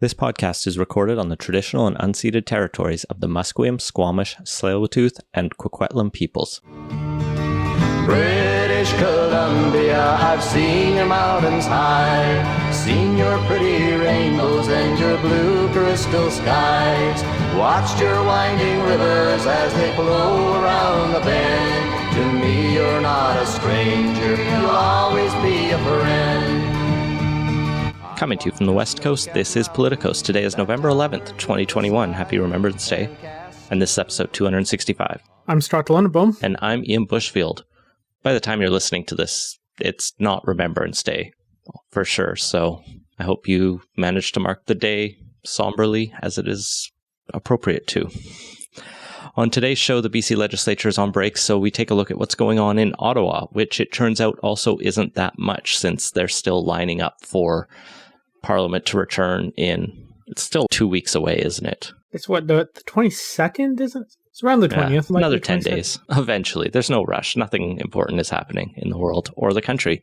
This podcast is recorded on the traditional and unceded territories of the Musqueam, Squamish, Tsleil-Waututh, and Coquitlam peoples. British Columbia, I've seen your mountains high, seen your pretty rainbows and your blue crystal skies, watched your winding rivers as they flow around the bend. To me you're not a stranger, you'll always be a friend. Coming to you from the West Coast, this is Politicos. Today is November 11th, 2021. Happy Remembrance Day. And this is episode 265. I'm Stracht Lundebaum. And I'm Ian Bushfield. By the time you're listening to this, it's not Remembrance Day, for sure. So I hope you managed to mark the day somberly as it is appropriate to. On today's show, the BC legislature is on break, so we take a look at what's going on in Ottawa, which it turns out also isn't that much since they're still lining up for Parliament to return it's still 2 weeks away, isn't it? It's what, the 22nd, isn't it? It's around the 20th. Yeah, another 10 days. Eventually. There's no rush. Nothing important is happening in the world or the country.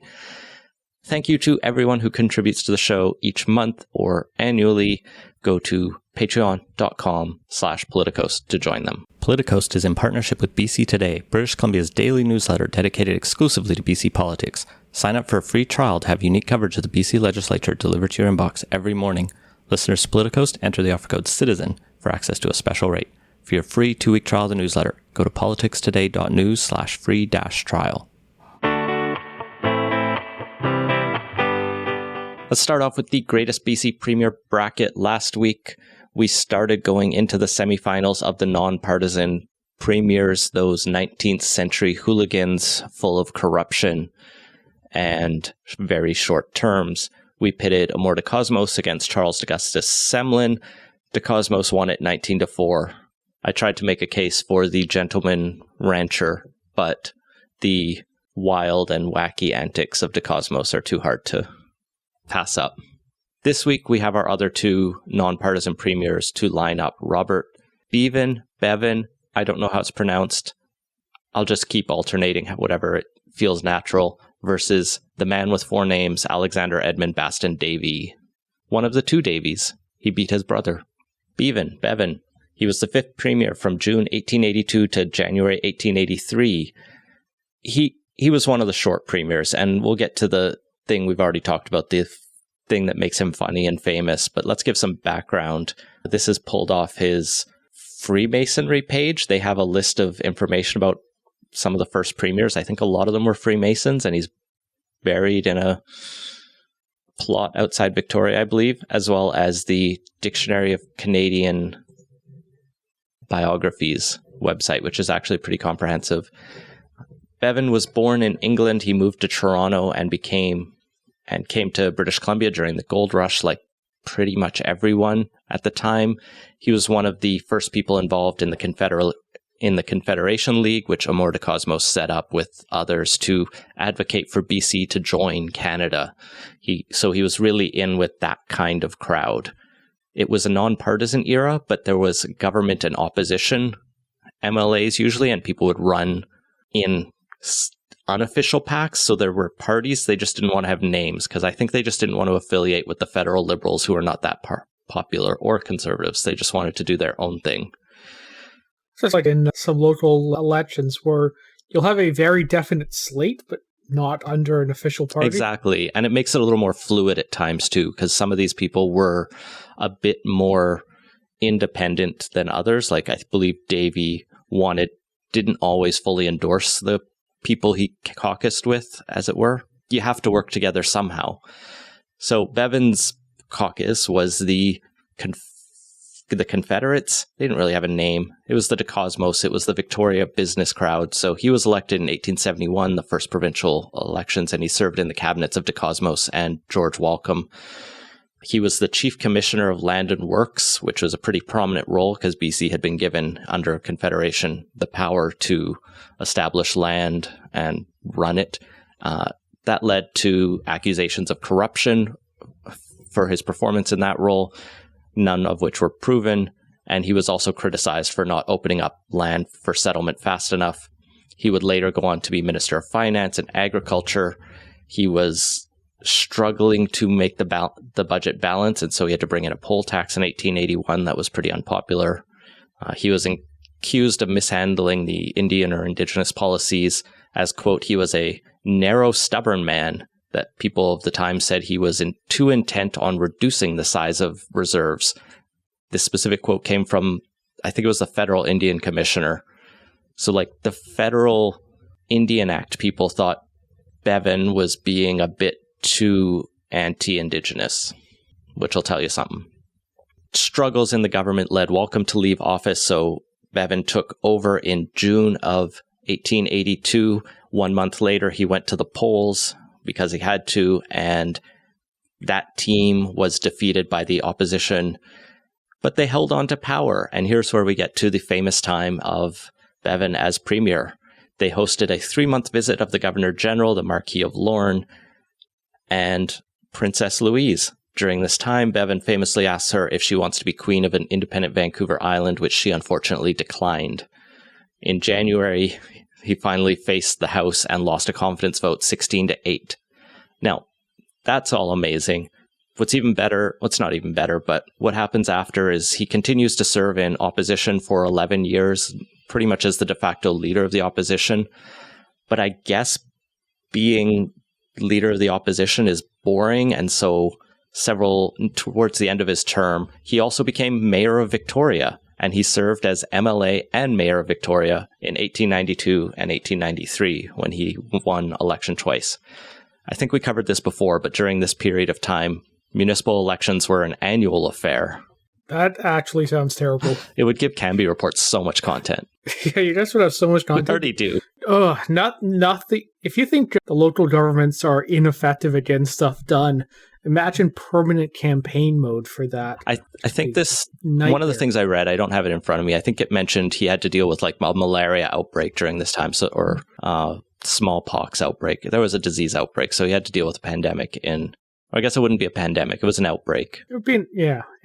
Thank you to everyone who contributes to the show each month or annually. Go to patreon.com/politicos to join them. Politicos is in partnership with BC Today, British Columbia's daily newsletter dedicated exclusively to BC politics. Sign up for a free trial to have unique coverage of the BC legislature delivered to your inbox every morning. Listeners to Politicos enter the offer code CITIZEN for access to a special rate. For your free 2-week trial of the newsletter, go to politicstoday.news/free-trial. Let's start off with the greatest BC Premier bracket. Last week, we started going into the semifinals of the nonpartisan premiers, those 19th century hooligans full of corruption and very short terms. We pitted Amour de Cosmos against Charles Augustus Semlin. De Cosmos won it 19-4. I tried to make a case for the gentleman rancher, but the wild and wacky antics of De Cosmos are too hard to pass up. This week, we have our other two nonpartisan premiers to line up. Robert Bevan, I don't know how it's pronounced. I'll just keep alternating whatever it feels natural, versus the man with 4 names, Alexander Edmund Baston Davey. One of the 2 Davies. He beat his brother. Bevan. He was the 5th premier from June 1882 to January 1883. He was one of the short premiers, and we'll get to the thing we've already talked about, the thing that makes him funny and famous, but let's give some background. This is pulled off his Freemasonry page. They have a list of information about some of the first premiers. I think a lot of them were Freemasons, and he's buried in a plot outside Victoria, I believe, as well as the Dictionary of Canadian Biographies website, which is actually pretty comprehensive. Bevan was born in England. He moved to Toronto and came to British Columbia during the gold rush, like pretty much everyone at the time. He was one of the first people involved in the Confederation League, which Amour de Cosmos set up with others to advocate for BC to join Canada. So he was really in with that kind of crowd. It was a nonpartisan era, but there was government and opposition MLAs usually, and people would run in unofficial pacts. So there were parties. They just didn't want to have names because I think they just didn't want to affiliate with the federal Liberals, who are not that popular, or Conservatives. They just wanted to do their own thing. So it's like in some local elections where you'll have a very definite slate, but not under an official party. Exactly. And it makes it a little more fluid at times too, because some of these people were a bit more independent than others. Like I believe Davey didn't always fully endorse the people he caucused with, as it were. You have to work together somehow. So Bevan's caucus was the Confederates. They didn't really have a name. It was the De Cosmos. It was the Victoria business crowd. So he was elected in 1871, the first provincial elections, and he served in the cabinets of De Cosmos and George Walcombe. He was the Chief Commissioner of Land and Works, which was a pretty prominent role because BC had been given, under Confederation, the power to establish land and run it. That led to accusations of corruption for his performance in that role, none of which were proven. And he was also criticized for not opening up land for settlement fast enough. He would later go on to be Minister of Finance and Agriculture. He was struggling to make the budget balance, and so he had to bring in a poll tax in 1881 that was pretty unpopular. He was accused of mishandling the Indian or indigenous policies as, quote, he was a narrow, stubborn man, that people of the time said he was too intent on reducing the size of reserves. This specific quote came from, I think it was the Federal Indian Commissioner. So like the Federal Indian Act people thought Bevan was being a bit too anti-indigenous, which will tell you something. Struggles in the government led Walcom to leave office, so Bevan took over in June of 1882. 1 month later, he went to the polls because he had to, and that team was defeated by the opposition, but they held on to power. And here's where we get to the famous time of Bevan as premier. They hosted a 3-month visit of the Governor General, the Marquis of Lorne, and Princess Louise. During this time, Bevan famously asks her if she wants to be queen of an independent Vancouver Island, which she unfortunately declined. In January, he finally faced the House and lost a confidence vote 16-8. Now, that's all amazing. What's even better, what's not even better, but what happens after is he continues to serve in opposition for 11 years, pretty much as the de facto leader of the opposition. But I guess being leader of the opposition is boring, and so towards the end of his term, he also became mayor of Victoria, and he served as MLA and mayor of Victoria in 1892 and 1893 when he won election twice. I think we covered this before, but during this period of time, municipal elections were an annual affair. That actually sounds terrible. It would give Canby Reports so much content. Yeah, you guys would have so much content. We already do. If you think the local governments are ineffective at getting stuff done, imagine permanent campaign mode for that. I think one of the things I read, I don't have it in front of me, I think it mentioned he had to deal with like a malaria outbreak during this time, or smallpox outbreak. There was a disease outbreak, so he had to deal with a pandemic I guess it wouldn't be a pandemic. It was an outbreak. It would be,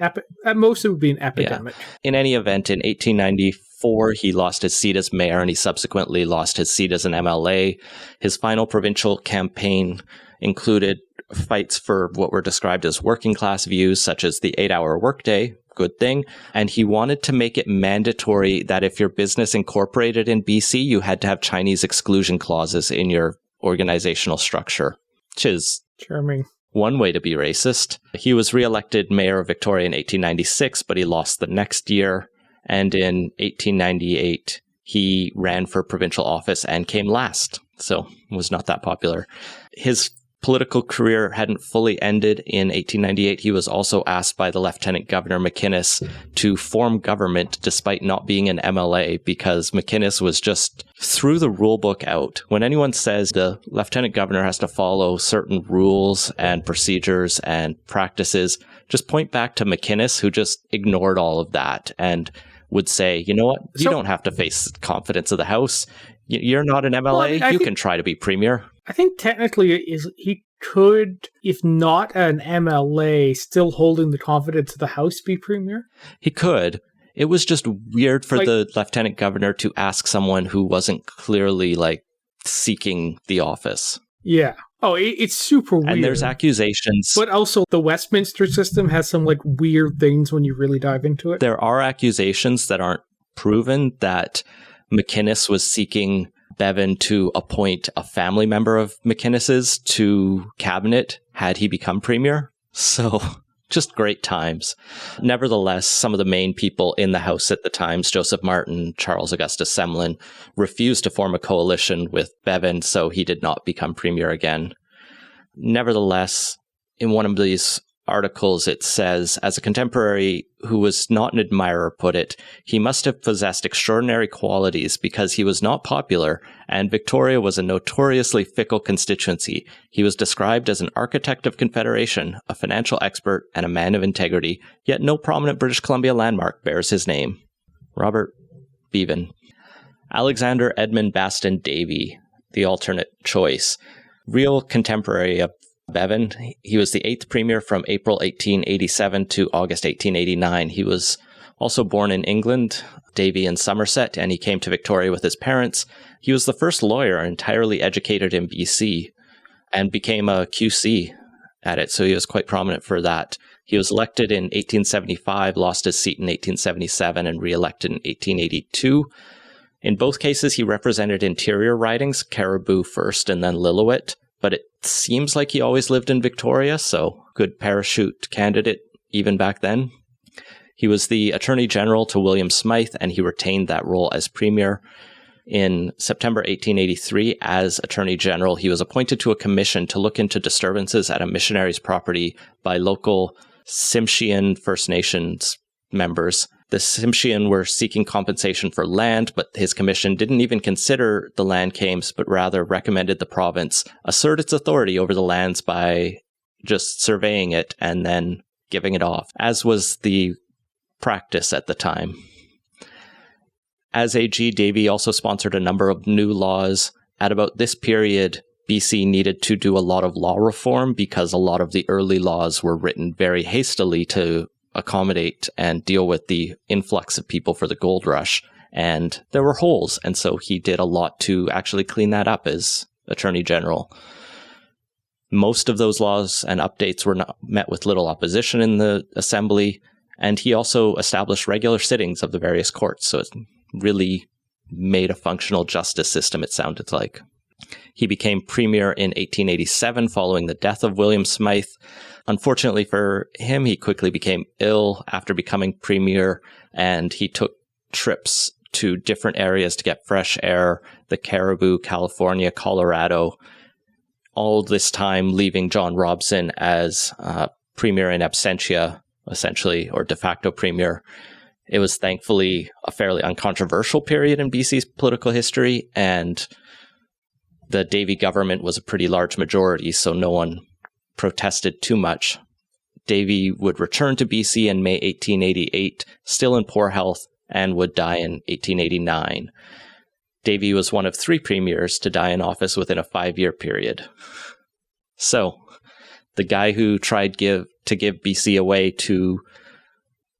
at most it would be an epidemic. Yeah. In any event, in 1894, he lost his seat as mayor, and he subsequently lost his seat as an MLA. His final provincial campaign included fights for what were described as working class views, such as the 8-hour workday, good thing. And he wanted to make it mandatory that if your business incorporated in BC, you had to have Chinese exclusion clauses in your organizational structure, which is charming. One way to be racist. He was re-elected mayor of Victoria in 1896, but he lost the next year. And in 1898, he ran for provincial office and came last, so was not that popular. His political career hadn't fully ended in 1898. He was also asked by the Lieutenant Governor McInnes to form government despite not being an MLA, because McInnes was just threw the rule book out. When anyone says the Lieutenant Governor has to follow certain rules and procedures and practices, just point back to McInnes, who just ignored all of that and would say, you know what, you don't have to face the confidence of the House. You're not an MLA. Well, you can try to be premier. I think technically he could, if not an MLA, still holding the confidence of the House, be premier. He could. It was just weird for the Lieutenant Governor to ask someone who wasn't clearly seeking the office. Yeah. Oh, it's super weird. And there's accusations. But also the Westminster system has some weird things when you really dive into it. There are accusations that aren't proven that McInnes was seeking Bevan to appoint a family member of McInnes's to cabinet had he become premier. So just great times. Nevertheless, some of the main people in the House at the times, Joseph Martin, Charles Augustus Semlin, refused to form a coalition with Bevan, so he did not become premier again. Nevertheless, in one of these articles, it says, as a contemporary who was not an admirer put it, he must have possessed extraordinary qualities because he was not popular, and Victoria was a notoriously fickle constituency. He was described as an architect of confederation, a financial expert, and a man of integrity, yet no prominent British Columbia landmark bears his name. Robert Bevan. Alexander Edmund Baston Davy, the alternate choice. Real contemporary of Bevan. He was the 8th premier from April 1887 to August 1889. He was also born in England, Davy in Somerset, and he came to Victoria with his parents. He was the first lawyer entirely educated in BC and became a QC at it, so he was quite prominent for that. He was elected in 1875, lost his seat in 1877, and re-elected in 1882. In both cases, he represented interior ridings, Caribou first and then Lillooet, but it seems like he always lived in Victoria, so good parachute candidate even back then. He was the Attorney General to William Smythe, and he retained that role as Premier. In September 1883, as Attorney General, he was appointed to a commission to look into disturbances at a missionary's property by local Tsimshian First Nations members. The Tsimshian were seeking compensation for land, but his commission didn't even consider the land claims, but rather recommended the province assert its authority over the lands by just surveying it and then giving it off, as was the practice at the time. As AG, Davey also sponsored a number of new laws. At about this period, BC needed to do a lot of law reform because a lot of the early laws were written very hastily to accommodate and deal with the influx of people for the gold rush. And there were holes, and so he did a lot to actually clean that up as Attorney General. Most of those laws and updates were met with little opposition in the Assembly, and he also established regular sittings of the various courts, so it really made a functional justice system, it sounded like. He became Premier in 1887 following the death of William Smythe. Unfortunately for him, he quickly became ill after becoming Premier, and he took trips to different areas to get fresh air, the Caribou, California, Colorado, all this time leaving John Robson as Premier in absentia, essentially, or de facto Premier. It was thankfully a fairly uncontroversial period in BC's political history, and the Davey government was a pretty large majority, so no one protested too much. Davey would return to BC in May 1888, still in poor health, and would die in 1889. Davey was one of 3 premiers to die in office within a 5-year period. So, the guy who tried to give BC away to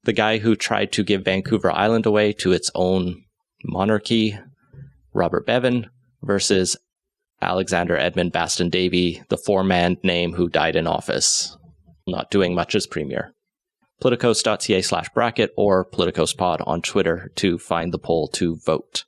the guy who tried to give Vancouver Island away to its own monarchy, Robert Bevan, versus Alexander Edmund Baston Davey, the 4-man name who died in office, not doing much as Premier. Politicos.ca/bracket or PoliticosPod on Twitter to find the poll to vote.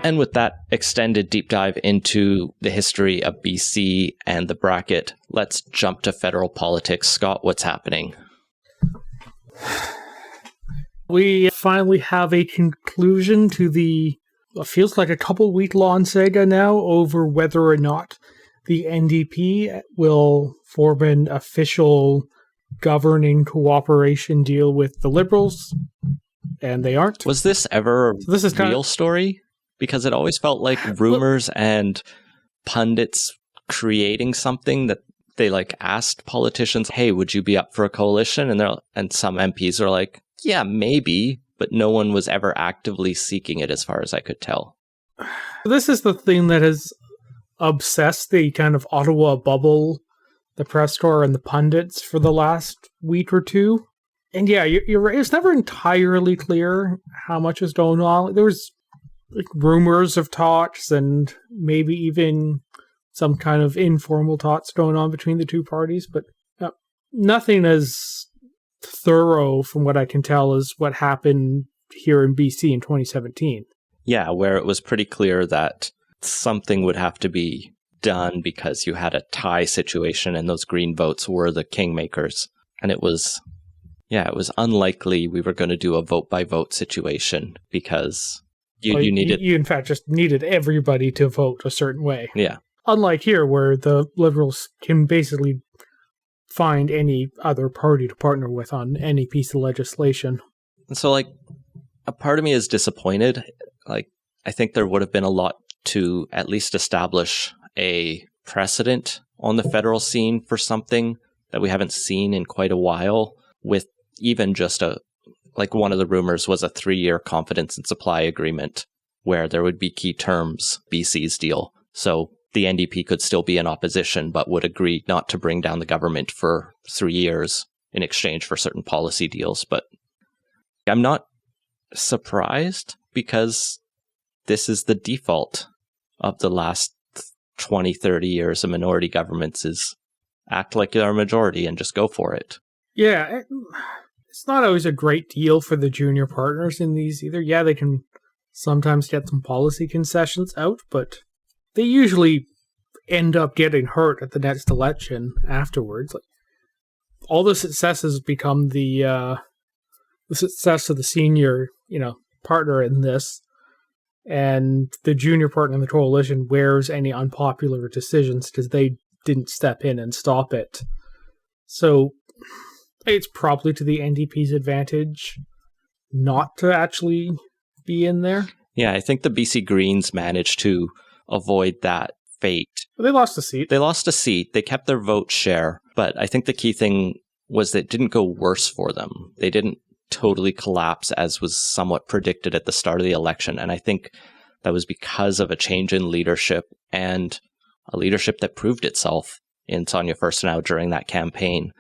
And with that extended deep dive into the history of BC and the bracket, let's jump to federal politics. Scott, what's happening? We finally have a conclusion to the, what feels like a couple-week long saga now over whether or not the NDP will form an official governing cooperation deal with the Liberals, and they aren't. Was this ever a real story? Because it always felt like rumors and pundits creating something that they asked politicians, hey, would you be up for a coalition? And some MPs are like, yeah, maybe, but no one was ever actively seeking it as far as I could tell. This is the thing that has obsessed the kind of Ottawa bubble, the press corps and the pundits for the last week or two. And yeah, you're right. It's never entirely clear how much is going on. There was rumors of talks and maybe even some kind of informal talks going on between the two parties, but nothing as thorough from what I can tell as what happened here in BC in 2017. Yeah, where it was pretty clear that something would have to be done because you had a tie situation and those green votes were the kingmakers. And it was unlikely we were going to do a vote by vote situation because you needed... You in fact just needed everybody to vote a certain way. Yeah. Unlike here where the Liberals can basically find any other party to partner with on any piece of legislation. And so a part of me is disappointed. I think there would have been a lot to at least establish a precedent on the federal scene for something that we haven't seen in quite a while, with even just one of the rumors was a 3-year confidence and supply agreement where there would be key terms, BC's deal. So the NDP could still be in opposition, but would agree not to bring down the government for 3 years in exchange for certain policy deals. But I'm not surprised because this is the default of the last 20, 30 years of minority governments is act like you're a majority and just go for it. Yeah, it's not always a great deal for the junior partners in these either. Yeah, they can sometimes get some policy concessions out, but they usually end up getting hurt at the next election afterwards. Like, all the successes become the success of the senior, partner in this, and the junior partner in the coalition wears any unpopular decisions because they didn't step in and stop it. So it's probably to the NDP's advantage not to actually be in there. Yeah, I think the BC Greens managed to avoid that fate. But they lost a seat. They lost a seat. They kept their vote share. But I think the key thing was that it didn't go worse for them. They didn't totally collapse as was somewhat predicted at the start of the election. And I think that was because of a change in leadership and a leadership that proved itself in Sonia Furstenau during that campaign,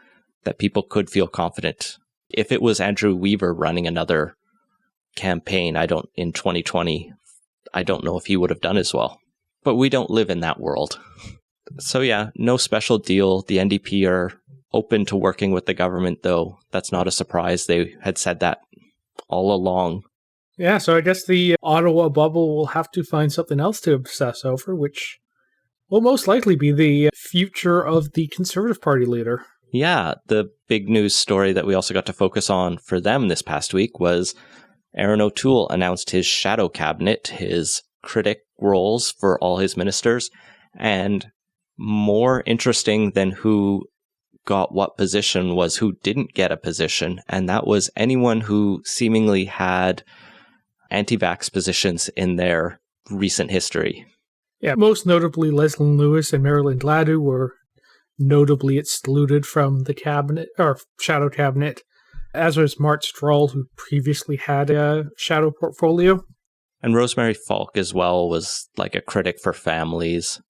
that people could feel confident. If it was Andrew Weaver running another campaign, in 2020, I don't know if he would have done as well. But we don't live in that world. So yeah, no special deal. The NDP are open to working with the government, though. That's not a surprise. They had said that all along. Yeah, so I guess the Ottawa bubble will have to find something else to obsess over, which will most likely be the future of the Conservative Party leader. Yeah, the big news story that we also got to focus on for them this past week was Aaron O'Toole announced his shadow cabinet, his critic roles for all his ministers, and more interesting than who got what position was who didn't get a position, and that was anyone who seemingly had anti-vax positions in their recent history. Yeah, most notably Leslyn Lewis and Marilyn Gladu were notably excluded from the cabinet, or shadow cabinet, as was Mart Strahl, who previously had a shadow portfolio. And Rosemary Falk as well was like a critic for families.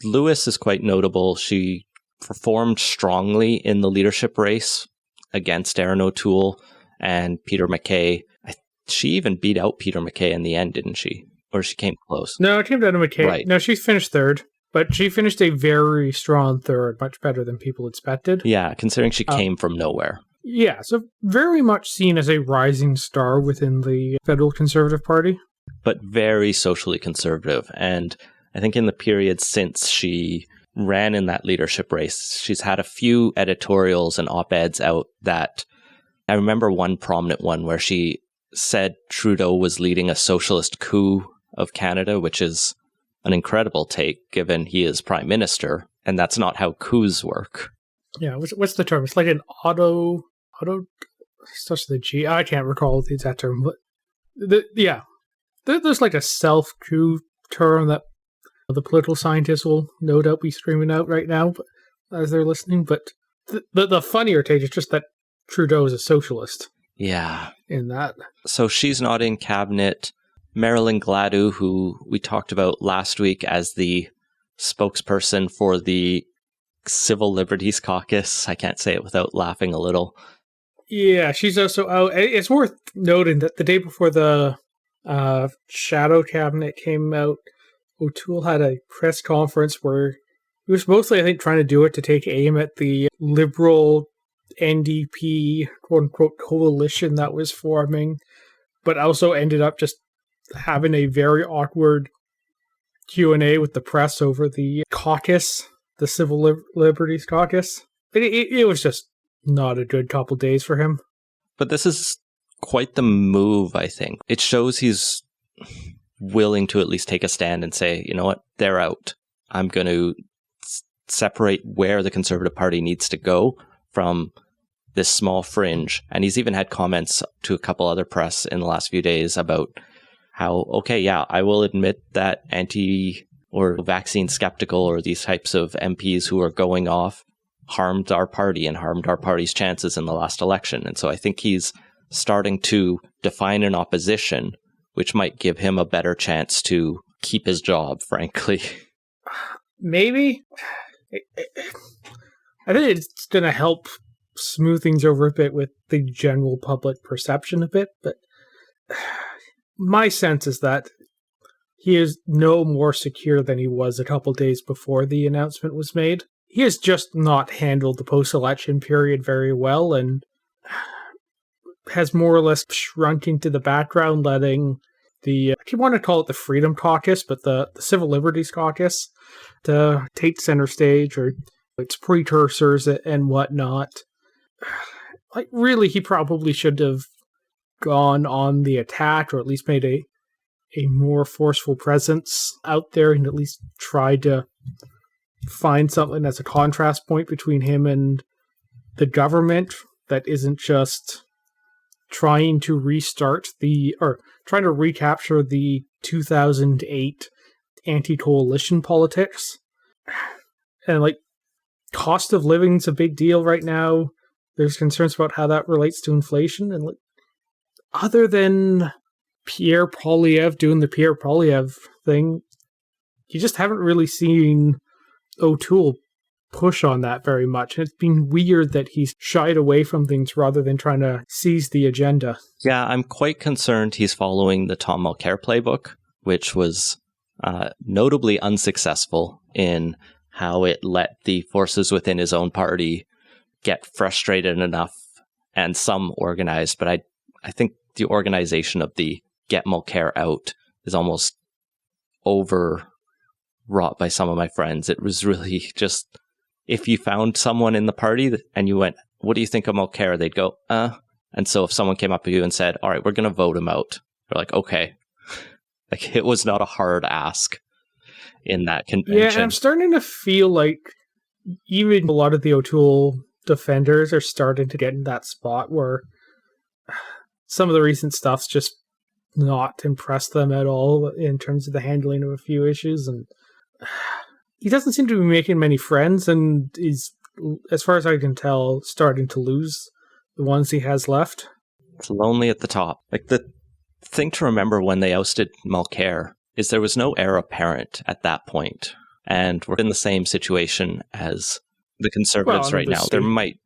Lewis is quite notable. She performed strongly in the leadership race against Aaron O'Toole and Peter MacKay. She even beat out Peter MacKay in the end, didn't she? Or she came close? No, it came down to MacKay. Right. No, she finished third, but she finished a very strong third, much better than people expected. Yeah, considering she came from nowhere. Yeah, so very much seen as a rising star within the Federal Conservative Party. But very socially conservative. And I think in the period since she ran in that leadership race, she's had a few editorials and op-eds out that I remember one prominent one where she said Trudeau was leading a socialist coup of Canada, which is an incredible take given he is prime minister, and that's not how coups work. Yeah, what's the term? It's like an auto starts with a G. I can't recall the exact term, but there's like a self-coup term that the political scientists will no doubt be screaming out right now as they're listening. But the funnier take is just that Trudeau is a socialist. Yeah. In that. So she's not in cabinet. Marilyn Gladu, who we talked about last week as the spokesperson for the Civil Liberties Caucus. I can't say it without laughing a little. Yeah, she's also out. It's worth noting that the day before the shadow cabinet came out, O'Toole had a press conference where he was mostly, I think, trying to do it to take aim at the Liberal NDP quote-unquote coalition that was forming, but also ended up just having a very awkward Q&A with the press over the caucus, the Civil Liberties Caucus. It was just not a good couple days for him. But this is quite the move, I think. It shows he's willing to at least take a stand and say, you know what, they're out. I'm going to separate where the Conservative Party needs to go from this small fringe. And he's even had comments to a couple other press in the last few days about how, okay, yeah, I will admit that anti or vaccine skeptical or these types of MPs who are going off harmed our party and harmed our party's chances in the last election. And so I think he's starting to define an opposition, which might give him a better chance to keep his job, frankly. Maybe. I think it's going to help smooth things over a bit with the general public perception a bit, but my sense is that he is no more secure than he was a couple days before the announcement was made. He has just not handled the post-election period very well and has more or less shrunk into the background, letting I keep wanting to call it the Freedom Caucus, but the Civil Liberties Caucus, to take center stage, or its precursors and whatnot. Like, really, he probably should have gone on the attack, or at least made a more forceful presence out there, and at least tried to find something as a contrast point between him and the government that isn't just trying to trying to recapture the 2008 anti-coalition politics. And like, cost of living's a big deal right now. There's concerns about how that relates to inflation, and like, other than Pierre Poilievre doing the Pierre Poilievre thing, you just haven't really seen O'Toole push on that very much. It's been weird that he's shied away from things rather than trying to seize the agenda. Yeah, I'm quite concerned he's following the Tom Mulcair playbook, which was notably unsuccessful in how it let the forces within his own party get frustrated enough, and some organized, but I think the organization of the Get Mulcair Out is almost overwrought by some of my friends. It was really just, if you found someone in the party and you went, what do you think of Mulcair? They'd go, And so if someone came up to you and said, all right, we're going to vote him out, you're like, okay. Like, it was not a hard ask in that convention. Yeah, and I'm starting to feel like even a lot of the O'Toole defenders are starting to get in that spot where some of the recent stuff's just not impressed them at all in terms of the handling of a few issues, and he doesn't seem to be making many friends, and is, as far as I can tell, starting to lose the ones he has left. It's lonely at the top. Like, the thing to remember when they ousted Mulcair is there was no heir apparent at that point, and we're in the same situation as the Conservatives right now. There might,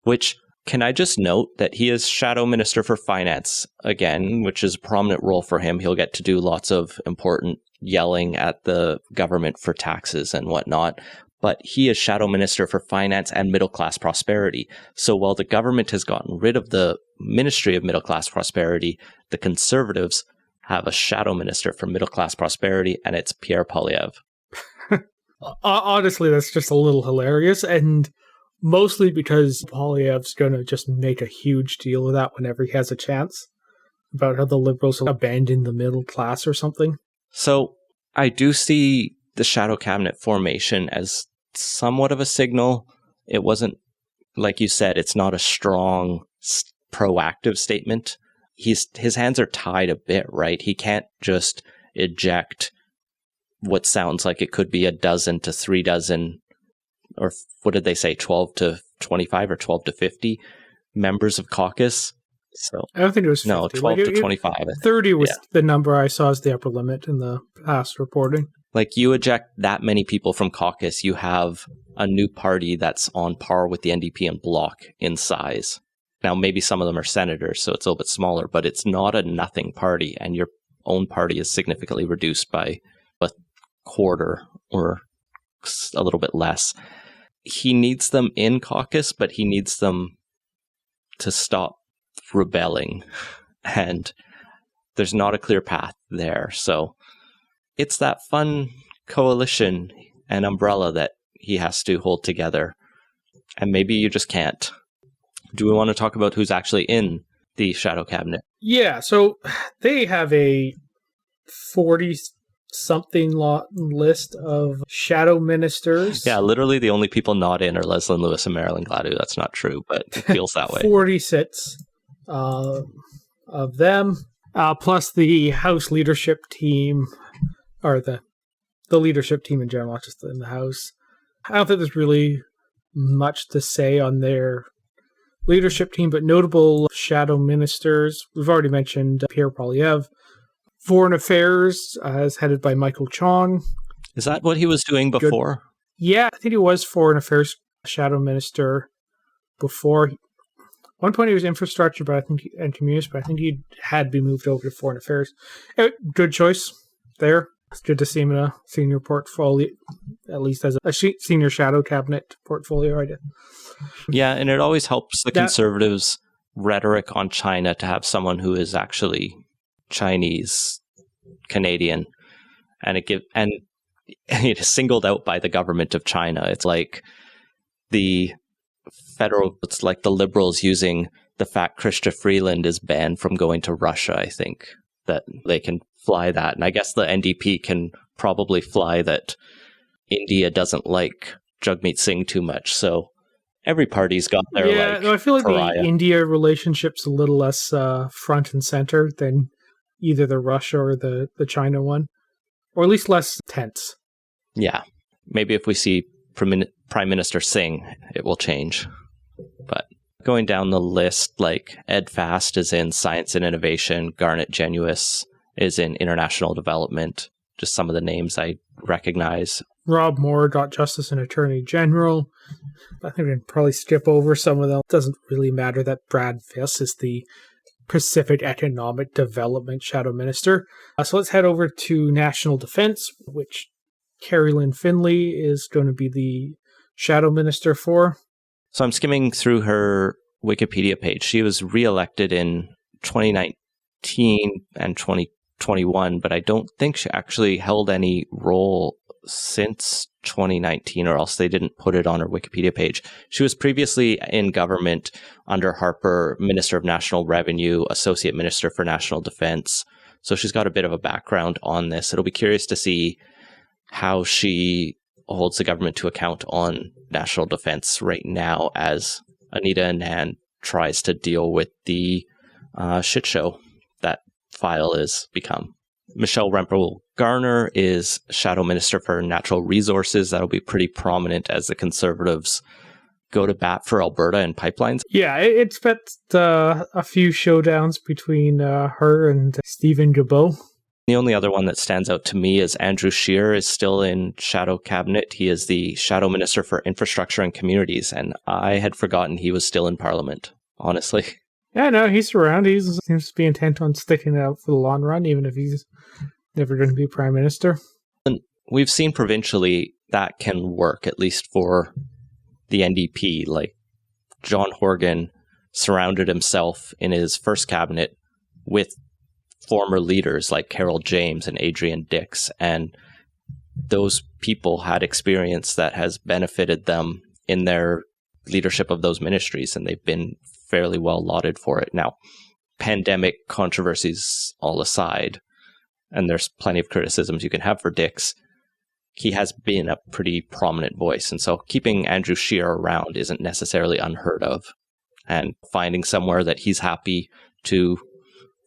which, can I just note that he is Shadow Minister for Finance again, which is a prominent role for him. He'll get to do lots of important yelling at the government for taxes and whatnot, but he is Shadow Minister for Finance and Middle Class Prosperity. So while the government has gotten rid of the Ministry of Middle Class Prosperity, the Conservatives have a Shadow Minister for Middle Class Prosperity, and it's Pierre Poilievre. Honestly, that's just a little hilarious, and mostly because Poilievre's going to just make a huge deal of that whenever he has a chance, about how the Liberals will abandon the middle class or something. So I do see the shadow cabinet formation as somewhat of a signal. It wasn't, like you said, it's not a strong, proactive statement. His hands are tied a bit, right? He can't just eject what sounds like it could be 12 to 3 dozen, or what did they say, 12 to 25 or 12 to 50 members of caucus. So I don't think it was 50. No, 12 to 25. 30 was the number I saw as the upper limit in the past reporting. Like, you eject that many people from caucus, you have a new party that's on par with the NDP and Bloc in size. Now, maybe some of them are senators, so it's a little bit smaller, but it's not a nothing party, and your own party is significantly reduced by a quarter or a little bit less. He needs them in caucus, but he needs them to stop rebelling, and there's not a clear path there. So it's that fun coalition and umbrella that he has to hold together, and maybe you just can't. Do we want to talk about who's actually in the shadow cabinet? Yeah, so they have a 40-something list of shadow ministers. Yeah, literally the only people not in are Leslyn Lewis and Marilyn Gladu. That's not true, but it feels that way. 46 of them, plus the House leadership team, or the leadership team in general, not just in the House. I don't think there's really much to say on their leadership team, but notable shadow ministers. We've already mentioned Pierre Poilievre. Foreign Affairs is headed by Michael Chong. Is that what he was doing before? Yeah, I think he was Foreign Affairs shadow minister before. At one point he was infrastructure, and communist, but I think he had been moved over to Foreign Affairs. Good choice. there. Judicimina senior portfolio, at least as a senior shadow cabinet portfolio idea. Yeah, and it always helps the Conservatives' rhetoric on China to have someone who is actually Chinese Canadian, and it is singled out by the government of China. It's like it's like the Liberals using the fact Chrystia Freeland is banned from going to Russia. I think that they can fly that, and I guess the NDP can probably fly that India doesn't like Jagmeet Singh too much. So every party's got their I feel like pariah. The India relationship's a little less front and center than either the Russia or the China one, or at least less tense. Yeah, maybe if we see Prime Minister Singh, it will change. But going down the list, like Ed Fast is in Science and Innovation, Garnet Genuis is in International Development, just some of the names I recognize. Rob Moore got Justice and Attorney General. I think we can probably skip over some of them. It doesn't really matter that Brad Fiss is the Pacific Economic Development Shadow Minister. So let's head over to National Defense, which Carrie Lynn Finley is going to be the Shadow Minister for. So I'm skimming through her Wikipedia page. She was reelected in 2019 and 2021, but I don't think she actually held any role since 2019, or else they didn't put it on her Wikipedia page. She was previously in government under Harper, Minister of National Revenue, Associate Minister for National Defense. So she's got a bit of a background on this. It'll be curious to see how she holds the government to account on national defense right now as Anita Anand tries to deal with the shit show that file has become. Michelle Rempel Garner is Shadow Minister for Natural Resources. That'll be pretty prominent as the Conservatives go to bat for Alberta and pipelines. Yeah, it's been a few showdowns between her and Stephen Guilbeault. The only other one that stands out to me is Andrew Scheer is still in Shadow Cabinet. He is the Shadow Minister for Infrastructure and Communities, and I had forgotten he was still in Parliament, honestly. Yeah, no, he's around. He seems to be intent on sticking it out for the long run, even if he's never going to be Prime Minister. And we've seen provincially that can work, at least for the NDP. Like, John Horgan surrounded himself in his first cabinet with former leaders like Carol James and Adrian Dix, and those people had experience that has benefited them in their leadership of those ministries, and they've been fairly well lauded for it. Now, pandemic controversies all aside, and there's plenty of criticisms you can have for Dix, he has been a pretty prominent voice, and so keeping Andrew Scheer around isn't necessarily unheard of, and finding somewhere that he's happy to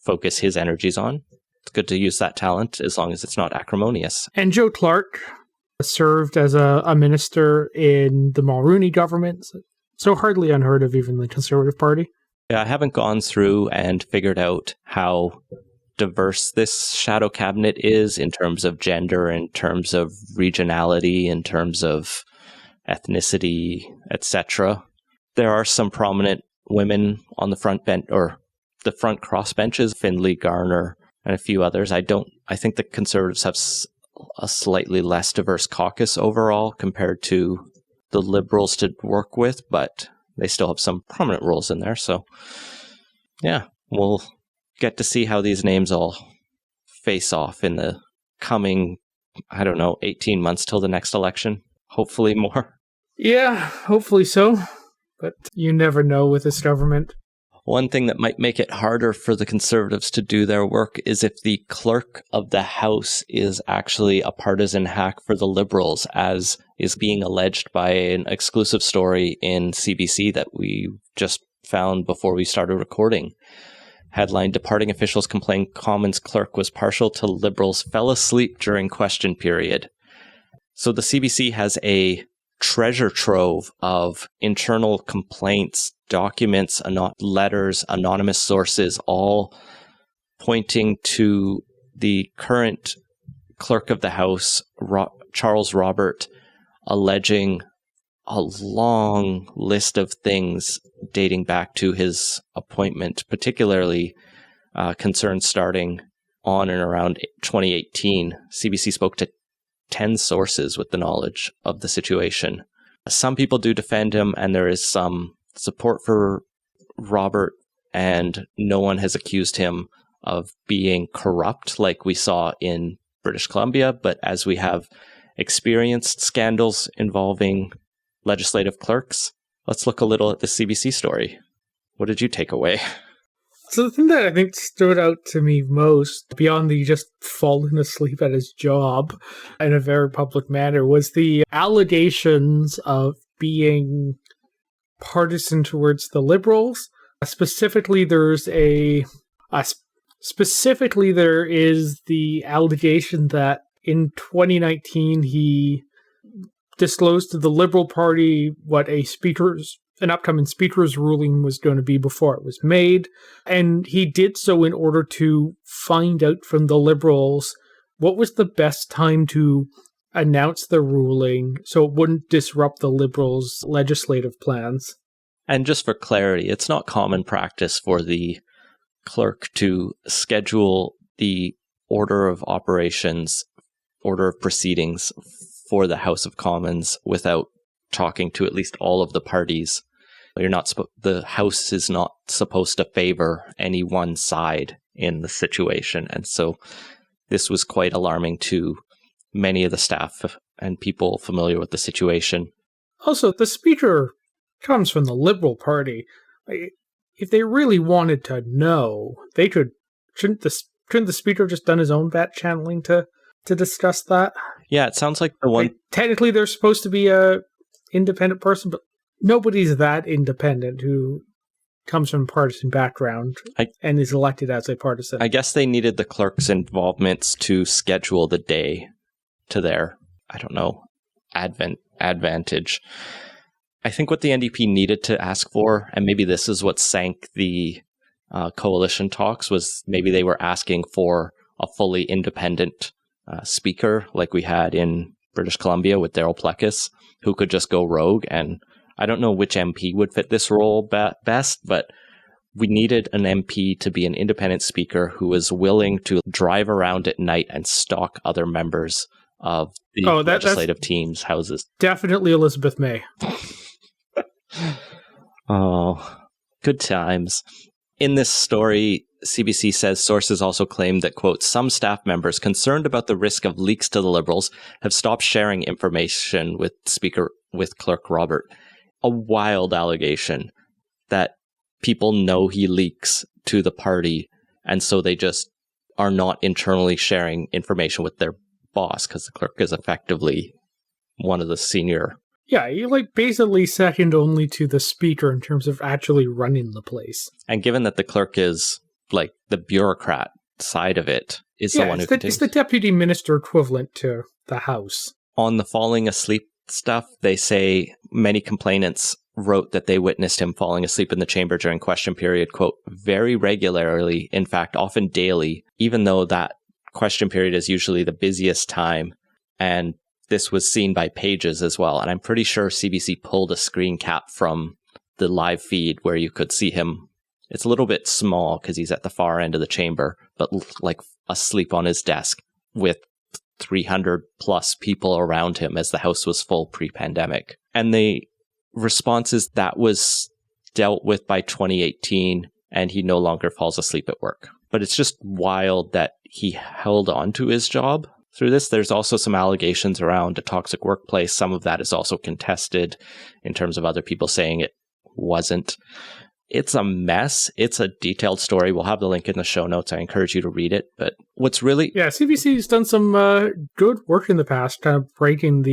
focus his energies on, it's good to use that talent as long as it's not acrimonious. And Joe Clark served as a minister in the Mulroney government, so hardly unheard of even the Conservative Party. Yeah, I haven't gone through and figured out how diverse this shadow cabinet is in terms of gender, in terms of regionality, in terms of ethnicity, etc. There are some prominent women on the front bench, or the front crossbenches, Finley, Garner, and a few others. I think the Conservatives have a slightly less diverse caucus overall compared to the Liberals to work with, but they still have some prominent roles in there. So, yeah, we'll get to see how these names all face off in the coming, 18 months till the next election. Hopefully more. Yeah, hopefully so. But you never know with this government. One thing that might make it harder for the Conservatives to do their work is if the clerk of the House is actually a partisan hack for the Liberals, as is being alleged by an exclusive story in CBC that we just found before we started recording. Headline, departing officials complain Commons clerk was partial to Liberals, fell asleep during question period. So the CBC has a treasure trove of internal complaints, documents, letters, anonymous sources, all pointing to the current clerk of the House, Charles Robert, alleging a long list of things dating back to his appointment, particularly concerns starting on and around 2018, CBC spoke to 10 sources with the knowledge of the situation. Some people do defend him, and there is some support for Robert, and no one has accused him of being corrupt like we saw in British Columbia. But as we have experienced scandals involving legislative clerks, let's look a little at the CBC story. What did you take away? So the thing that I think stood out to me most, beyond the just falling asleep at his job in a very public manner, was the allegations of being partisan towards the Liberals. Specifically, there is the allegation that in 2019 he disclosed to the Liberal Party what an upcoming speaker's ruling was going to be before it was made, and he did so in order to find out from the Liberals what was the best time to announce the ruling so it wouldn't disrupt the Liberals' legislative plans. And just for clarity, it's not common practice for the clerk to schedule the order of proceedings for the House of Commons without talking to at least all of the parties. The House is not supposed to favor any one side in the situation. And so this was quite alarming to many of the staff and people familiar with the situation. Also, the speaker comes from the Liberal Party. If they really wanted to know, they could. Shouldn't the speaker just done his own bat channeling to discuss that? Yeah, it sounds like the one. Technically, they're supposed to be a independent person, but nobody's that independent who comes from a partisan background and is elected as a partisan. I guess they needed the clerk's involvements to schedule the day to their, advantage. I think what the NDP needed to ask for, and maybe this is what sank the coalition talks, was maybe they were asking for a fully independent speaker like we had in British Columbia with Daryl Plecas, who could just go rogue. And I don't know which MP would fit this role best, but we needed an MP to be an independent speaker who was willing to drive around at night and stalk other members of the legislative team's houses. Definitely Elizabeth May. Oh, good times. In this story, CBC says sources also claim that, quote, some staff members concerned about the risk of leaks to the Liberals have stopped sharing information with Clerk Robert. A wild allegation that people know he leaks to the party, and so they just are not internally sharing information with their boss, because the clerk is effectively one of the senior. Yeah, you're basically second only to the speaker in terms of actually running the place. And given that the clerk is the bureaucrat side of it, is the one who it's the deputy minister equivalent to the House. On the falling asleep stuff, they say many complainants wrote that they witnessed him falling asleep in the chamber during question period, quote, very regularly, in fact, often daily, even though that question period is usually the busiest time. And this was seen by Pages as well. And I'm pretty sure CBC pulled a screen cap from the live feed where you could see him. It's a little bit small because he's at the far end of the chamber, but asleep on his desk with 300 plus people around him as the House was full pre-pandemic. And the response is that was dealt with by 2018 and he no longer falls asleep at work. But it's just wild that he held on to his job through this. There's also some allegations around a toxic workplace. Some of that is also contested in terms of other people saying it wasn't. It's a mess. It's a detailed story. We'll have the link in the show notes. I encourage you to read it. But what's really... Yeah, CBC's done some good work in the past, kind of breaking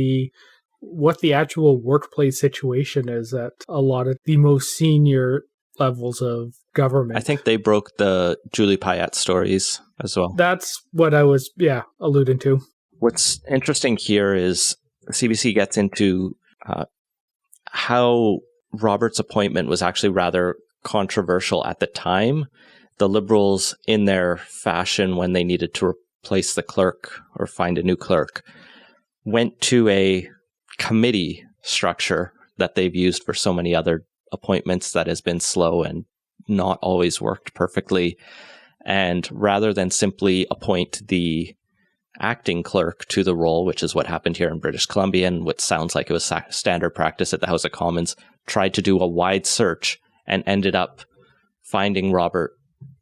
what the actual workplace situation is at a lot of the most senior levels of government. I think they broke the Julie Payette stories as well. That's what I was, alluding to. What's interesting here is CBC gets into how Robert's appointment was actually rather controversial at the time. The Liberals, in their fashion when they needed to replace the clerk or find a new clerk, went to a committee structure that they've used for so many other appointments that has been slow and not always worked perfectly. And rather than simply appoint the acting clerk to the role, which is what happened here in British Columbia and what sounds like it was standard practice at the House of Commons, tried to do a wide search and ended up finding Robert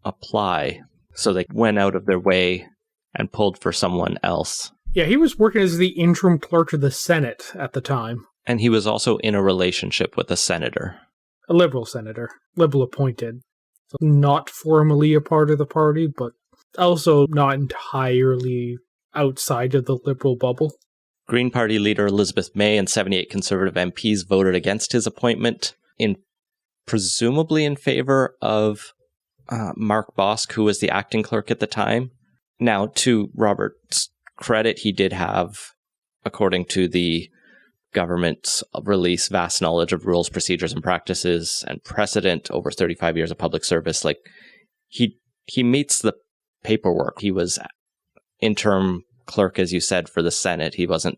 apply. So they went out of their way and pulled for someone else. Yeah, he was working as the interim clerk of the Senate at the time. And he was also in a relationship with a senator. A Liberal senator. Liberal appointed. So not formally a part of the party, but also not entirely outside of the Liberal bubble. Green Party leader Elizabeth May and 78 Conservative MPs voted against his appointment, presumably in favor of Mark Bosk, who was the acting clerk at the time. Now, to Robert's credit, he did have, according to the government's release, vast knowledge of rules, procedures, and practices and precedent over 35 years of public service. Like, he meets the paperwork. He was interim clerk, as you said, for the Senate. He wasn't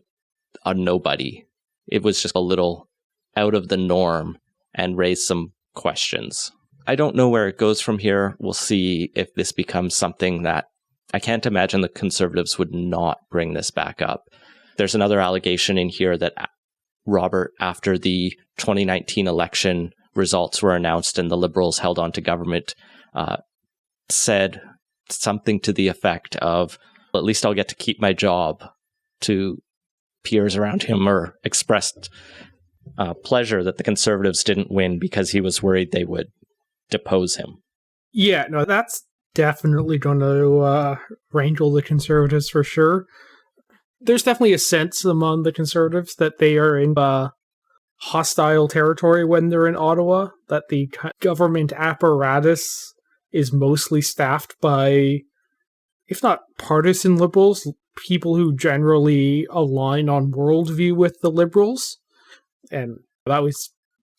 a nobody. It was just a little out of the norm and raised some questions. I don't know where it goes from here. We'll see if this becomes something that I can't imagine the Conservatives would not bring this back up. There's another allegation in here that Robert, after the 2019 election results were announced and the Liberals held on to government, said something to the effect of, well, at least I'll get to keep my job, to peers around him, or expressed pleasure that the Conservatives didn't win because he was worried they would depose him. Yeah, no, that's definitely going to wrangle the Conservatives for sure. There's definitely a sense among the Conservatives that they are in hostile territory when they're in Ottawa, that the government apparatus is mostly staffed by, if not partisan Liberals, people who generally align on worldview with the Liberals. And that was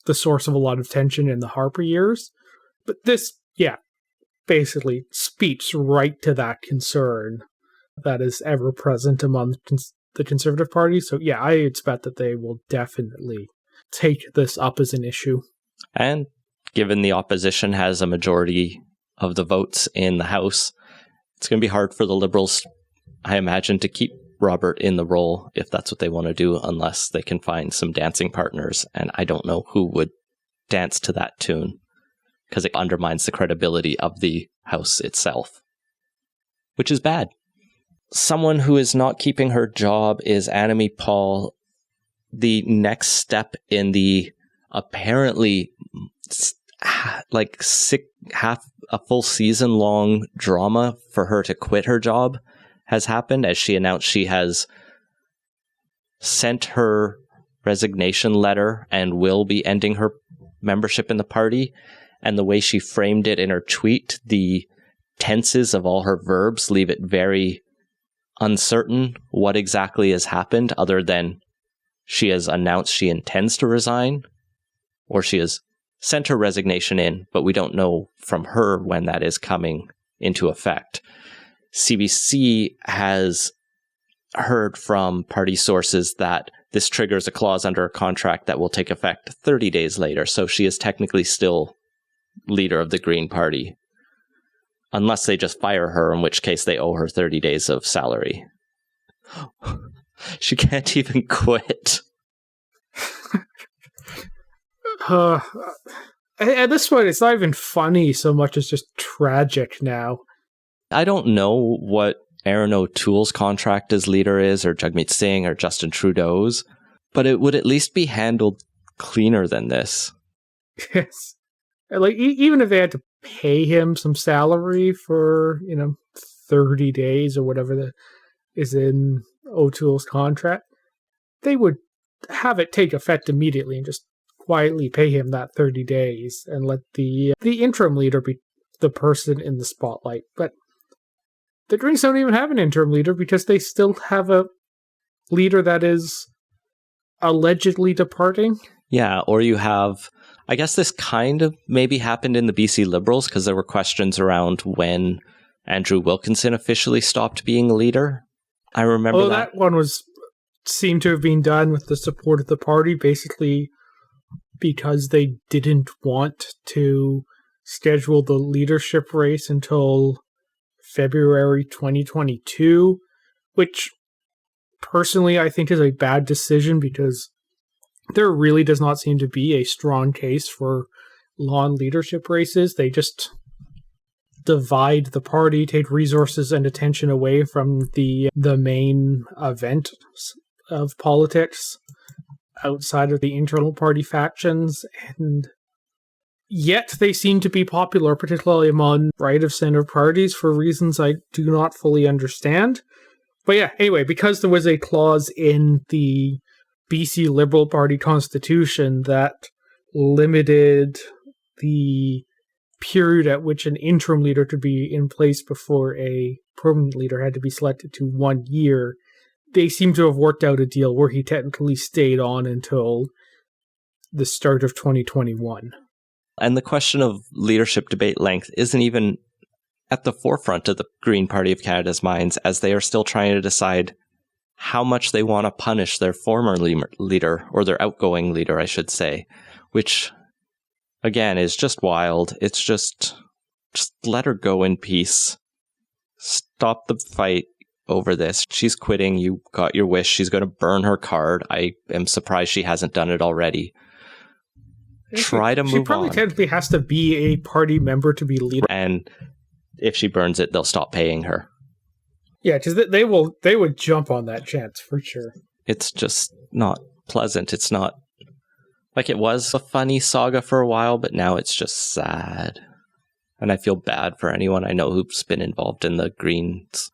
the source of a lot of tension in the Harper years. But this, yeah, basically speaks right to that concern that is ever present among the Conservative Party. So yeah, I expect that they will definitely take this up as an issue. And given the opposition has a majority of the votes in the House, it's going to be hard for the Liberals, I imagine, to keep Robert in the role if that's what they want to do, unless they can find some dancing partners. And I don't know who would dance to that tune, because it undermines the credibility of the House itself, which is bad. Someone who is not keeping her job is Annamie Paul. The next step in the apparently half a full season long drama for her to quit her job has happened, as she announced she has sent her resignation letter and will be ending her membership in the party. And the way she framed it in her tweet, the tenses of all her verbs leave it very uncertain what exactly has happened, other than she has announced she intends to resign, or she has sent her resignation in, but we don't know from her when that is coming into effect. CBC has heard from party sources that this triggers a clause under a contract that will take effect 30 days later, so she is technically still leader of the Green Party, unless they just fire her, in which case they owe her 30 days of salary. She can't even quit. At this point, it's not even funny so much as just tragic now. I don't know what Aaron O'Toole's contract as leader is, or Jagmeet Singh, or Justin Trudeau's, but it would at least be handled cleaner than this. Yes. Like, even if they had to pay him some salary for, 30 days or whatever that is in O'Toole's contract, they would have it take effect immediately and just quietly pay him that 30 days and let the interim leader be the person in the spotlight. But the Greens don't even have an interim leader because they still have a leader that is allegedly departing. Yeah, or you have, I guess this kind of maybe happened in the BC Liberals, because there were questions around when Andrew Wilkinson officially stopped being a leader. I remember that one seemed to have been done with the support of the party, basically because they didn't want to schedule the leadership race until February 2022, which personally I think is a bad decision because there really does not seem to be a strong case for lawn leadership races. They just divide the party, take resources and attention away from the main event of politics outside of the internal party factions, and yet they seem to be popular, particularly among right-of-center parties, for reasons I do not fully understand. But yeah, anyway, because there was a clause in the BC Liberal Party constitution that limited the period at which an interim leader could be in place before a permanent leader had to be selected to 1 year, they seem to have worked out a deal where he technically stayed on until the start of 2021. And the question of leadership debate length isn't even at the forefront of the Green Party of Canada's minds, as they are still trying to decide how much they want to punish their former leader, or their outgoing leader, I should say, which, again, is just wild. It's just let her go in peace. Stop the fight over this. She's quitting. You got your wish. She's going to burn her card. I am surprised she hasn't done it already. Try to move on. She probably technically has to be a party member to be leader. And if she burns it, they'll stop paying her. Yeah, because they would jump on that chance for sure. It's just not pleasant. It's not like it was a funny saga for a while, but now it's just sad. And I feel bad for anyone I know who's been involved in the Greens.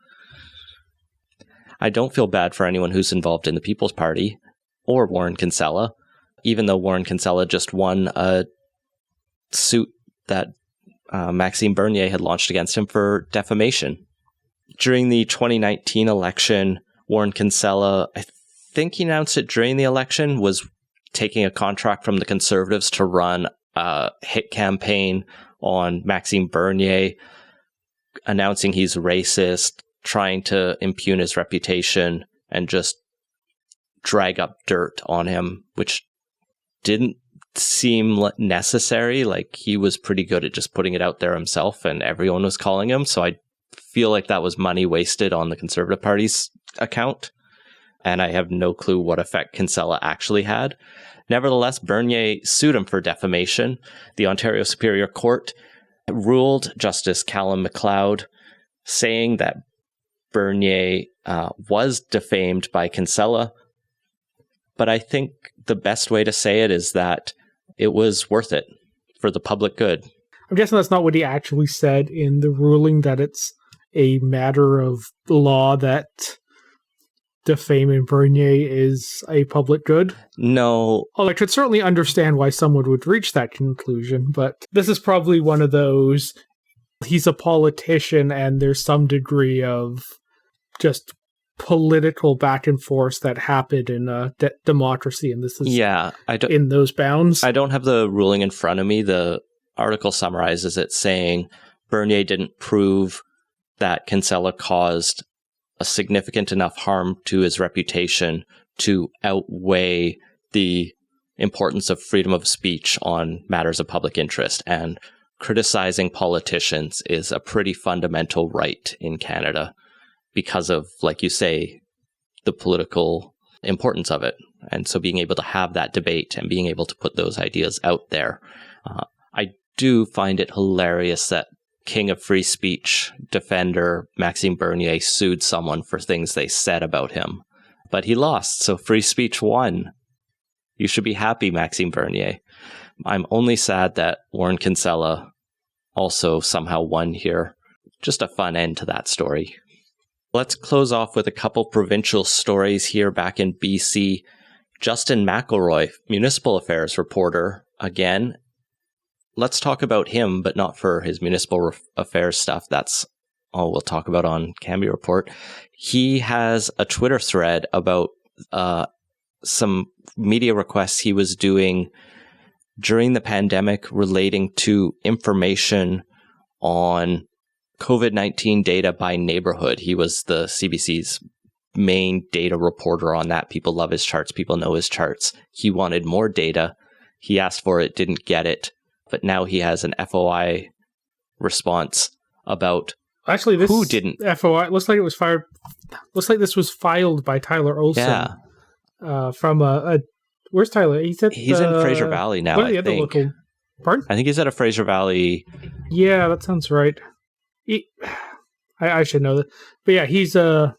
I don't feel bad for anyone who's involved in the People's Party or Warren Kinsella, even though Warren Kinsella just won a suit that Maxime Bernier had launched against him for defamation. During the 2019 election, Warren Kinsella, I think he announced it during the election, was taking a contract from the Conservatives to run a hit campaign on Maxime Bernier, announcing he's racist, trying to impugn his reputation and just drag up dirt on him, which didn't seem necessary. Like, he was pretty good at just putting it out there himself, and everyone was calling him. So I feel like that was money wasted on the Conservative Party's account, and I have no clue what effect Kinsella actually had. Nevertheless, Bernier sued him for defamation. The Ontario Superior Court ruled, Justice Callum MacLeod, saying that Bernier was defamed by Kinsella. But I think the best way to say it is that it was worth it for the public good. I'm guessing that's not what he actually said in the ruling, that it's a matter of law that defaming Bernier is a public good. No. Although I could certainly understand why someone would reach that conclusion, but this is probably one of those, he's a politician and there's some degree of just political back and forth that happened in a democracy, and this is in those bounds. I don't have the ruling in front of me. The article summarizes it saying Bernier didn't prove that Kinsella caused a significant enough harm to his reputation to outweigh the importance of freedom of speech on matters of public interest. And criticizing politicians is a pretty fundamental right in Canada because of, like you say, the political importance of it. And so being able to have that debate and being able to put those ideas out there. I do find it hilarious that king of free speech defender Maxime Bernier sued someone for things they said about him. But he lost, so free speech won. You should be happy, Maxime Bernier. I'm only sad that Warren Kinsella also somehow won here. Just a fun end to that story. Let's close off with a couple provincial stories here back in BC. Justin McElroy, municipal affairs reporter, again. Let's talk about him, but not for his municipal affairs stuff. That's all we'll talk about on Cambie Report. He has a Twitter thread about some media requests he was doing during the pandemic relating to information on COVID-19 data by neighborhood. He was the CBC's main data reporter on that. People love his charts. People know his charts. He wanted more data. He asked for it, didn't get it. But now he has an FOI response about... Actually, this Who didn't? FOI looks like it was fired. Looks like this was filed by Tyler Olson. Yeah. From where's Tyler? He's in Fraser Valley now, I think. Pardon? I think he's at a Fraser Valley. Yeah, that sounds right. I should know that. But yeah, he's not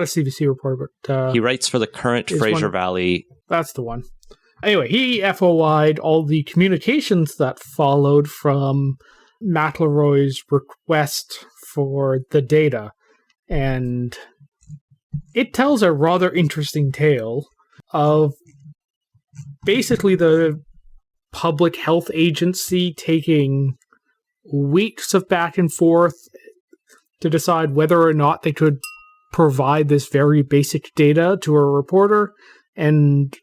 a CBC reporter, but... he writes for the current Fraser Valley. That's the one. Anyway, he FOI'd all the communications that followed from McElroy's request for the data. And it tells a rather interesting tale of basically the public health agency taking weeks of back and forth to decide whether or not they could provide this very basic data to a reporter, and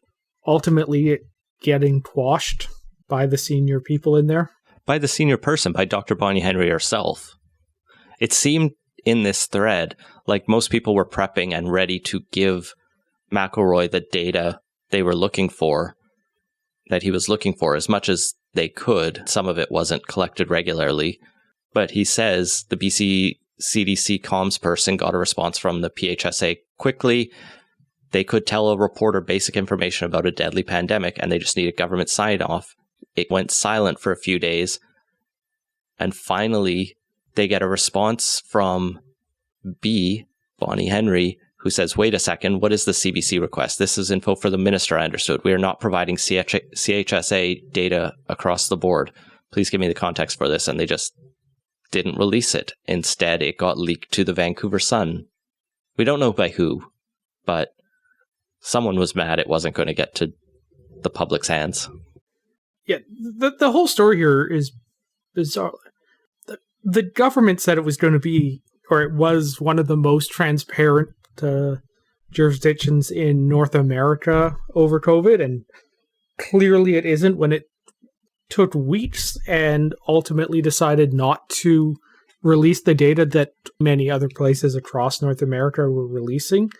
ultimately it getting quashed by the senior people in there. By the senior person, by Dr. Bonnie Henry herself. It seemed in this thread like most people were prepping and ready to give McElroy the data they were looking for, that he was looking for, as much as they could. Some of it wasn't collected regularly. But he says the BC CDC comms person got a response from the PHSA quickly. They could tell a reporter basic information about a deadly pandemic, and they just needed government sign-off. It went silent for a few days. And finally, they get a response from Bonnie Henry, who says, wait a second, what is the CBC request? This is info for the minister, I understood. We are not providing CHSA data across the board. Please give me the context for this. And they just didn't release it. Instead, it got leaked to the Vancouver Sun. We don't know by who, but someone was mad it wasn't going to get to the public's hands. Yeah, the whole story here is bizarre. The government said it was going to be, or it was one of the most transparent jurisdictions in North America over COVID, and clearly it isn't, when it took weeks and ultimately decided not to release the data that many other places across North America were releasing.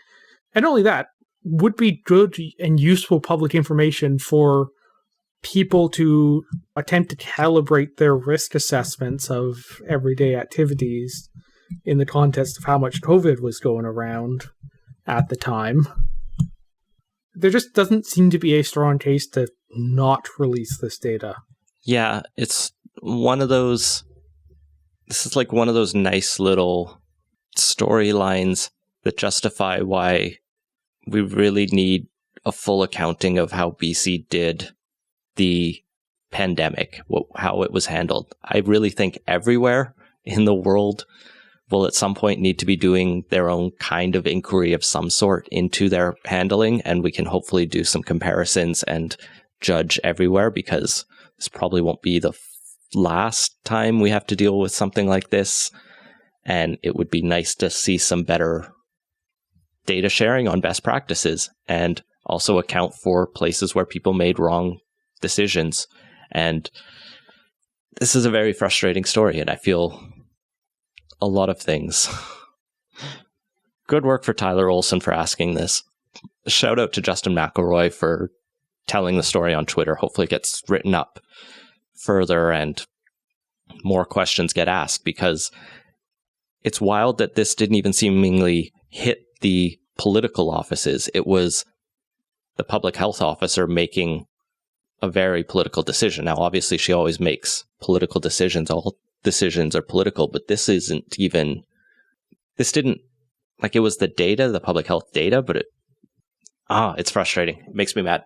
And only that would be good and useful public information for people to attempt to calibrate their risk assessments of everyday activities in the context of how much COVID was going around at the time. There just doesn't seem to be a strong case to not release this data. Yeah, it's one of those... This is like one of those nice little storylines that justify why we really need a full accounting of how BC did the pandemic, how it was handled. I really think everywhere in the world will at some point need to be doing their own kind of inquiry of some sort into their handling, and we can hopefully do some comparisons and judge everywhere, because this probably won't be the last time we have to deal with something like this, and it would be nice to see some better data sharing on best practices and also account for places where people made wrong decisions. And this is a very frustrating story, and I feel a lot of things. Good work for Tyler Olson for asking this. Shout out to Justin McElroy for telling the story on Twitter. Hopefully it gets written up further and more questions get asked, because it's wild that this didn't even seemingly hit the political offices. It was the public health officer making a very political decision. Now, obviously, she always makes political decisions. All decisions are political, but this isn't even... This didn't... Like, it was the data, the public health data, but it's frustrating. It makes me mad.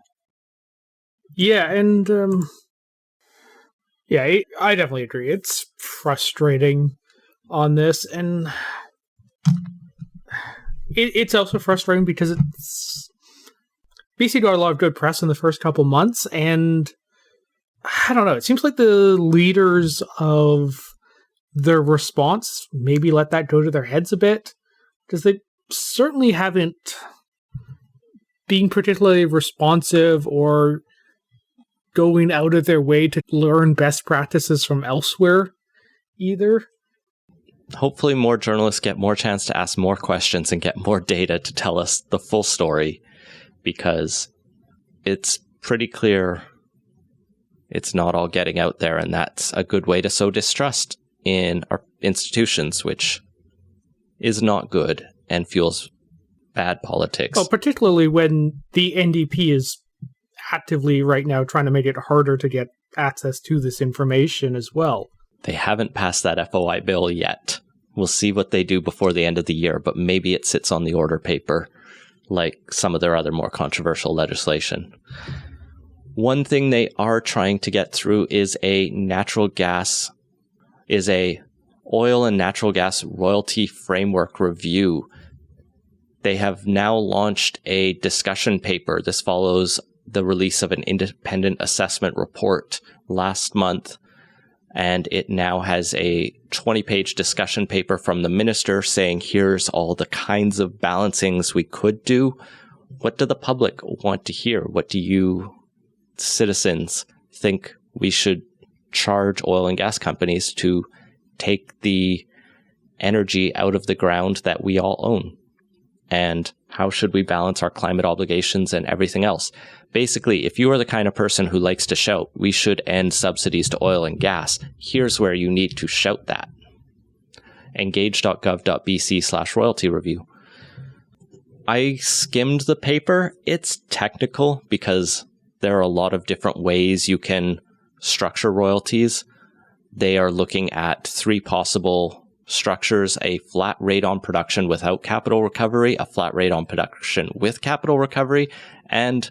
Yeah, and... I definitely agree. It's frustrating on this, and it's also frustrating because BC got a lot of good press in the first couple months, and I don't know, it seems like the leaders of their response maybe let that go to their heads a bit, because they certainly haven't been particularly responsive or going out of their way to learn best practices from elsewhere either. Hopefully more journalists get more chance to ask more questions and get more data to tell us the full story, because it's pretty clear it's not all getting out there, and that's a good way to sow distrust in our institutions, which is not good and fuels bad politics. Well, particularly when the NDP is actively right now trying to make it harder to get access to this information as well. They haven't passed that FOI bill yet. We'll see what they do before the end of the year, but maybe it sits on the order paper like some of their other more controversial legislation. One thing they are trying to get through is a oil and natural gas royalty framework review. They have now launched a discussion paper. This follows the release of an independent assessment report last month, and it now has a 20-page discussion paper from the minister saying, here's all the kinds of balancings we could do. What do the public want to hear? What do you citizens think we should charge oil and gas companies to take the energy out of the ground that we all own? And how should we balance our climate obligations and everything else? Basically, if you are the kind of person who likes to shout, we should end subsidies to oil and gas, here's where you need to shout that. engage.gov.bc/royalty review. I skimmed the paper. It's technical because there are a lot of different ways you can structure royalties. They are looking at 3 possible structures: a flat rate on production without capital recovery, a flat rate on production with capital recovery, and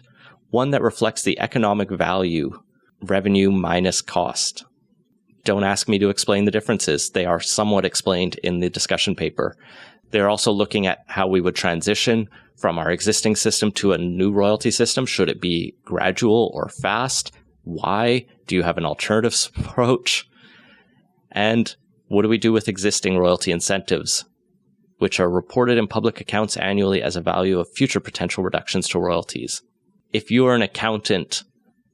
one that reflects the economic value, revenue minus cost. Don't ask me to explain the differences. They are somewhat explained in the discussion paper. They're also looking at how we would transition from our existing system to a new royalty system. Should it be gradual or fast? Why? Do you have an alternative approach? And what do we do with existing royalty incentives, which are reported in public accounts annually as a value of future potential reductions to royalties? If you are an accountant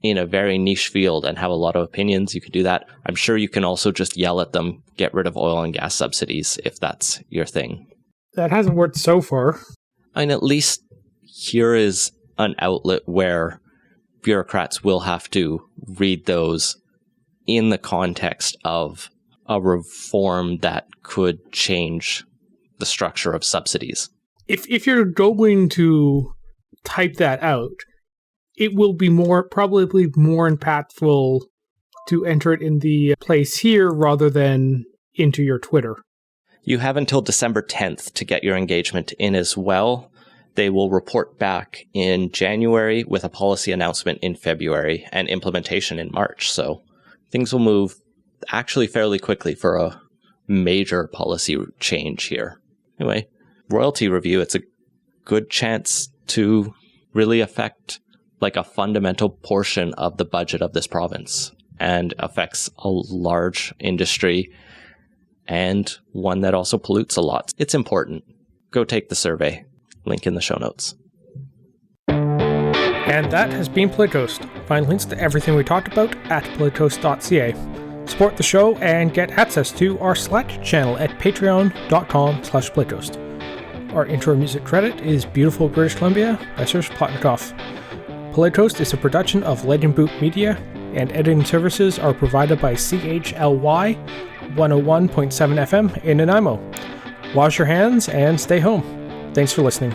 in a very niche field and have a lot of opinions, you can do that. I'm sure you can also just yell at them, get rid of oil and gas subsidies, if that's your thing. That hasn't worked so far. And at least here is an outlet where bureaucrats will have to read those in the context of a reform that could change the structure of subsidies. If you're going to type that out, it will be probably more impactful to enter it in the place here rather than into your Twitter. You have until December 10th to get your engagement in as well. They will report back in January with a policy announcement in February and implementation in March. So things will move actually fairly quickly for a major policy change here. Anyway, royalty review, it's a good chance to really affect like a fundamental portion of the budget of this province and affects a large industry and one that also pollutes a lot. It's important. Go take the survey. Link in the show notes. And that has been Playtoast. Find links to everything we talked about at playtoast.ca. Support the show and get access to our Slack channel at patreon.com/playtoast. Our intro music credit is Beautiful British Columbia by Serge Plotnikoff. Playtoast is a production of Legend Boot Media, and editing services are provided by CHLY 101.7 FM in Nanaimo. Wash your hands and stay home. Thanks for listening.